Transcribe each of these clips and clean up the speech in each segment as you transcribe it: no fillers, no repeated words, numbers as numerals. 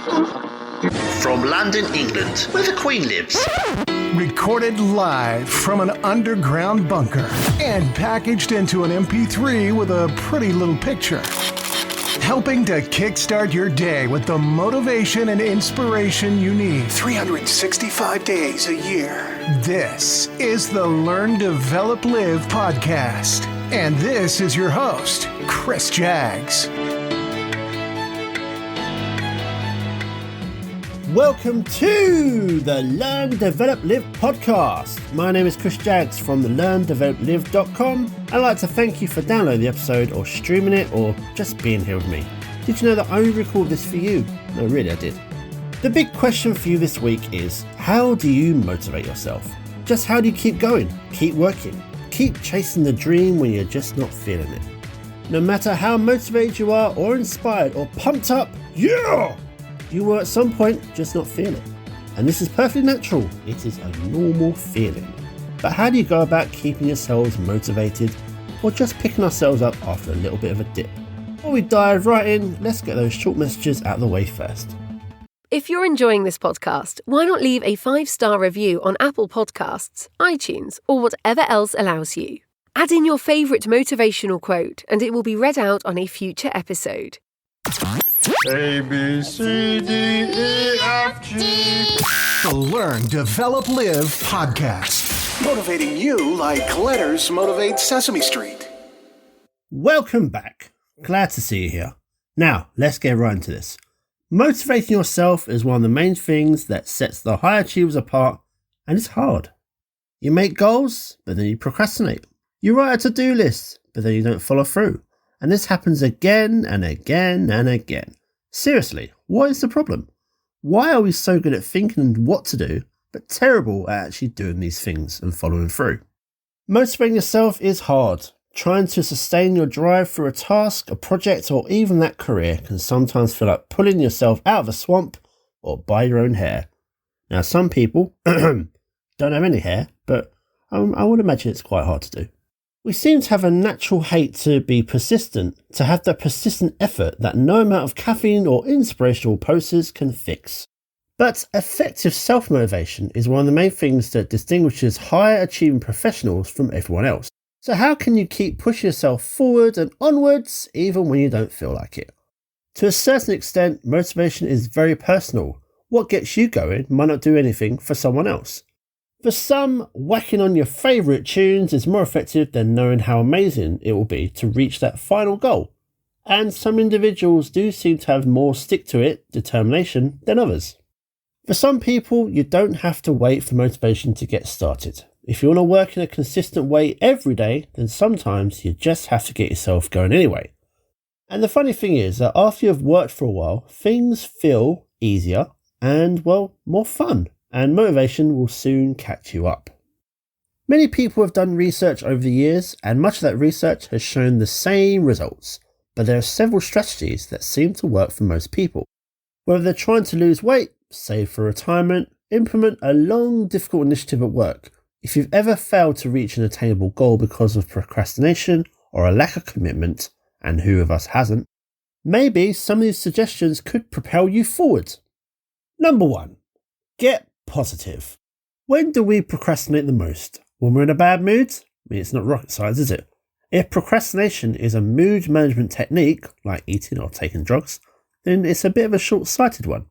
From London, England, where the Queen lives. Recorded live from an underground bunker and packaged into an MP3 with a pretty little picture. Helping to kickstart your day with the motivation and inspiration you need 365 days a year. This is the Learn, Develop, Live podcast. And this is your host, Chris Jaggs. Welcome to the Learn, Develop, Live podcast. My name is Chris Jaggs from the LearnDevelopLive.com. I'd like to thank you for downloading the episode or streaming it or just being here with me. Did you know that I only record this for you? No, really, I did. The big question for you this week is, how do you motivate yourself? Just how do you keep going, keep working, keep chasing the dream when you're just not feeling it? No matter how motivated you are or inspired or pumped up, yeah! You will at some point just not feel it. And this is perfectly natural. It is a normal feeling. But how do you go about keeping yourselves motivated or just picking ourselves up after a little bit of a dip? Before we dive right in, let's get those short messages out of the way first. If you're enjoying this podcast, why not leave a 5-star review on Apple Podcasts, iTunes, or whatever else allows you? Add in your favourite motivational quote and it will be read out on a future episode. A, B, C, D, E, F, G. The Learn, Develop, Live podcast. Motivating you like letters motivate Sesame Street. Welcome back. Glad to see you here. Now, let's get right into this. Motivating yourself is one of the main things that sets the high achievers apart, and it's hard. You make goals, but then you procrastinate. You write a to-do list, but then you don't follow through. And this happens again and again and again. Seriously, what is the problem? Why are we so good at thinking what to do, but terrible at actually doing these things and following through? Motivating yourself is hard. Trying to sustain your drive through a task, a project, or even that career can sometimes feel like pulling yourself out of a swamp or by your own hair. Now, some people don't have any hair, but I would imagine it's quite hard to do. We seem to have a natural hate to be persistent, to have that persistent effort that no amount of caffeine or inspirational posters can fix. But effective self-motivation is one of the main things that distinguishes higher achieving professionals from everyone else. So how can you keep pushing yourself forward and onwards even when you don't feel like it? To a certain extent, motivation is very personal. What gets you going might not do anything for someone else. For some, whacking on your favourite tunes is more effective than knowing how amazing it will be to reach that final goal. And some individuals do seem to have more stick-to-it determination than others. For some people, you don't have to wait for motivation to get started. If you want to work in a consistent way every day, then sometimes you just have to get yourself going anyway. And the funny thing is that after you've worked for a while, things feel easier and, well, more fun. And motivation will soon catch you up. Many people have done research over the years, and much of that research has shown the same results, but there are several strategies that seem to work for most people. Whether they're trying to lose weight, save for retirement, implement a long, difficult initiative at work, if you've ever failed to reach an attainable goal because of procrastination or a lack of commitment, and who of us hasn't, maybe some of these suggestions could propel you forward. Number 1. Get positive. When do we procrastinate the most? When we're in a bad mood? I mean, it's not rocket science, is it? If procrastination is a mood management technique, like eating or taking drugs, then it's a bit of a short-sighted one.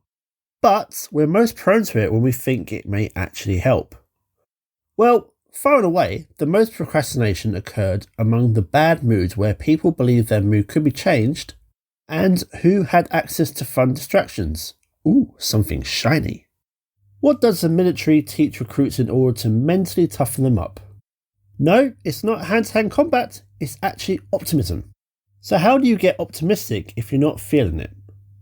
But we're most prone to it when we think it may actually help. Well, far and away, the most procrastination occurred among the bad moods where people believe their mood could be changed and who had access to fun distractions. Ooh, something shiny. What does the military teach recruits in order to mentally toughen them up? No, it's not hand-to-hand combat, it's actually optimism. So how do you get optimistic if you're not feeling it?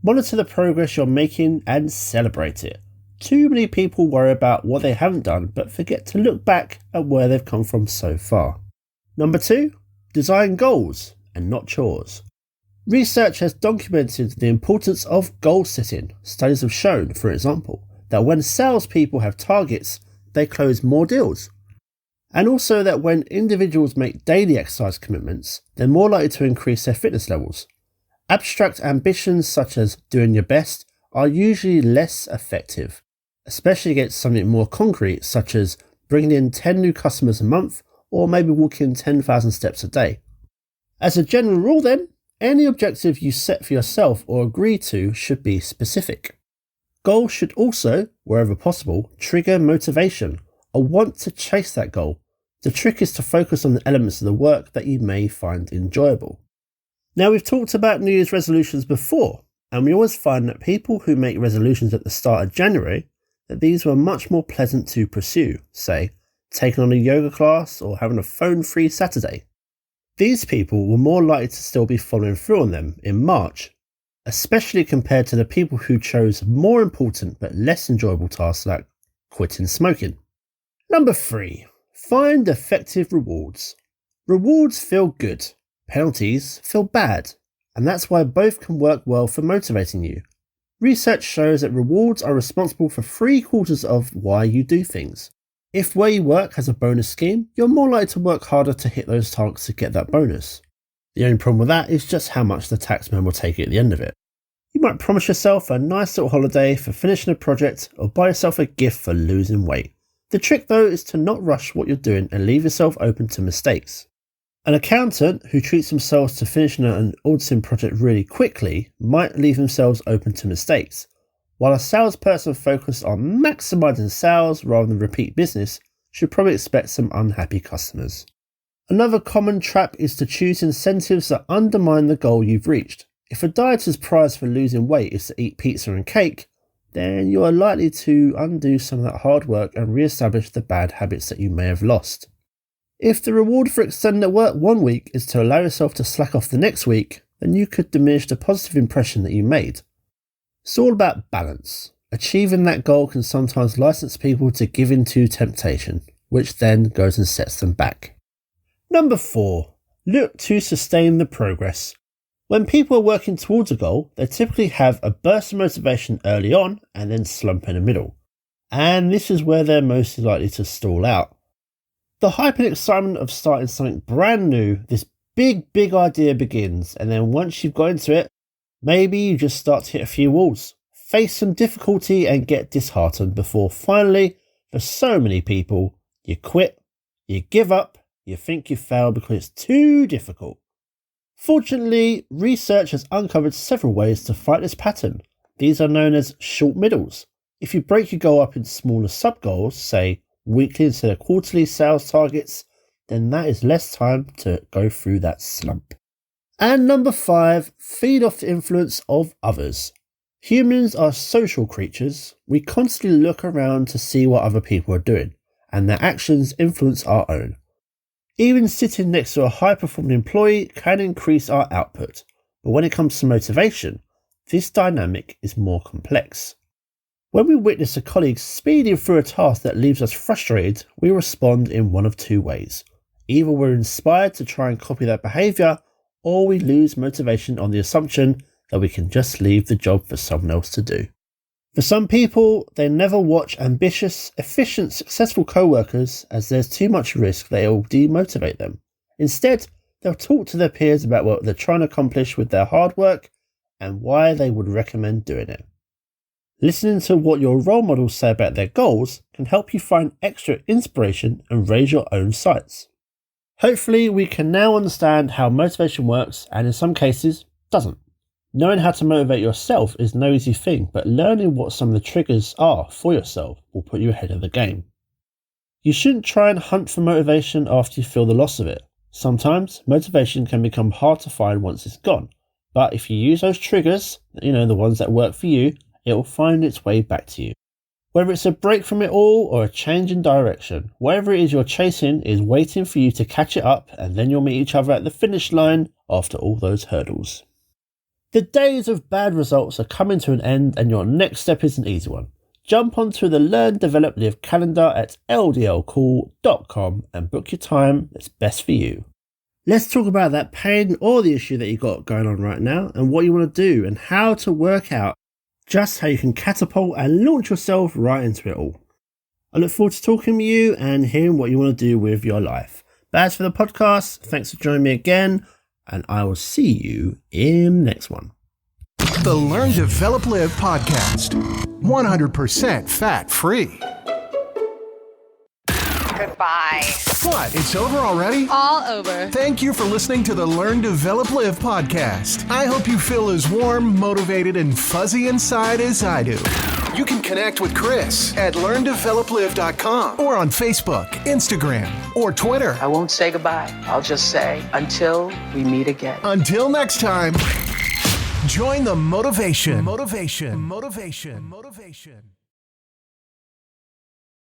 Monitor the progress you're making and celebrate it. Too many people worry about what they haven't done but forget to look back at where they've come from so far. Number 2, design goals and not chores. Research has documented the importance of goal setting. Studies have shown, for example, that when salespeople have targets, they close more deals. And also that when individuals make daily exercise commitments, they're more likely to increase their fitness levels. Abstract ambitions such as doing your best are usually less effective, especially against something more concrete such as bringing in 10 new customers a month or maybe walking 10,000 steps a day. As a general rule then, any objective you set for yourself or agree to should be specific. Goals should also, wherever possible, trigger motivation, a want to chase that goal. The trick is to focus on the elements of the work that you may find enjoyable. Now, we've talked about New Year's resolutions before, and we always find that people who make resolutions at the start of January, that these were much more pleasant to pursue, say, taking on a yoga class or having a phone-free Saturday. These people were more likely to still be following through on them in March, especially compared to the people who chose more important but less enjoyable tasks like quitting smoking. Number 3. Find effective rewards. Rewards feel good, penalties feel bad, and that's why both can work well for motivating you. Research shows that rewards are responsible for 3/4 of why you do things. If where you work has a bonus scheme, you're more likely to work harder to hit those targets to get that bonus. The only problem with that is just how much the taxman will take at the end of it. You might promise yourself a nice little holiday for finishing a project or buy yourself a gift for losing weight. The trick though is to not rush what you're doing and leave yourself open to mistakes. An accountant who treats themselves to finishing an auditing project really quickly might leave themselves open to mistakes, while a salesperson focused on maximising sales rather than repeat business should probably expect some unhappy customers. Another common trap is to choose incentives that undermine the goal you've reached. If a dieter's prize for losing weight is to eat pizza and cake, then you are likely to undo some of that hard work and re-establish the bad habits that you may have lost. If the reward for extending at work one week is to allow yourself to slack off the next week, then you could diminish the positive impression that you made. It's all about balance. Achieving that goal can sometimes license people to give in to temptation, which then goes and sets them back. Number 4. Look to sustain the progress. When people are working towards a goal, they typically have a burst of motivation early on and then slump in the middle. And this is where they're most likely to stall out. The hype and excitement of starting something brand new, this big idea begins, and then once you've got into it, maybe you just start to hit a few walls, face some difficulty and get disheartened before finally, for so many people, you quit, you give up, you think you failed because it's too difficult. Fortunately, research has uncovered several ways to fight this pattern. These are known as short middles. If you break your goal up into smaller sub-goals, say weekly instead of quarterly sales targets, then that is less time to go through that slump. And number 5, feed off the influence of others. Humans are social creatures. We constantly look around to see what other people are doing, and their actions influence our own. Even sitting next to a high-performing employee can increase our output, but when it comes to motivation, this dynamic is more complex. When we witness a colleague speeding through a task that leaves us frustrated, we respond in one of 2 ways. Either we're inspired to try and copy that behaviour, or we lose motivation on the assumption that we can just leave the job for someone else to do. For some people, they never watch ambitious, efficient, successful co-workers as there's too much risk that it will demotivate them. Instead, they'll talk to their peers about what they're trying to accomplish with their hard work and why they would recommend doing it. Listening to what your role models say about their goals can help you find extra inspiration and raise your own sights. Hopefully, we can now understand how motivation works and in some cases, doesn't. Knowing how to motivate yourself is no easy thing, but learning what some of the triggers are for yourself will put you ahead of the game. You shouldn't try and hunt for motivation after you feel the loss of it. Sometimes motivation can become hard to find once it's gone, but if you use those triggers, the ones that work for you, it will find its way back to you. Whether it's a break from it all or a change in direction, whatever it is you're chasing is waiting for you to catch it up, and then you'll meet each other at the finish line after all those hurdles. The days of bad results are coming to an end and your next step is an easy one. Jump onto the Learn, Develop, Live calendar at ldlcool.com and book your time that's best for you. Let's talk about that pain or the issue that you got going on right now and what you want to do and how to work out just how you can catapult and launch yourself right into it all. I look forward to talking with you and hearing what you want to do with your life. But as for the podcast, thanks for joining me again, and I will see you in the next one. The Learn, Develop, Live podcast. 100% fat-free. Goodbye. What? It's over already? All over. Thank you for listening to the Learn, Develop, Live podcast. I hope you feel as warm, motivated, and fuzzy inside as I do. You can connect with Chris at learndeveloplive.com or on Facebook, Instagram, or Twitter. I won't say goodbye. I'll just say until we meet again. Until next time, join the motivation. Motivation.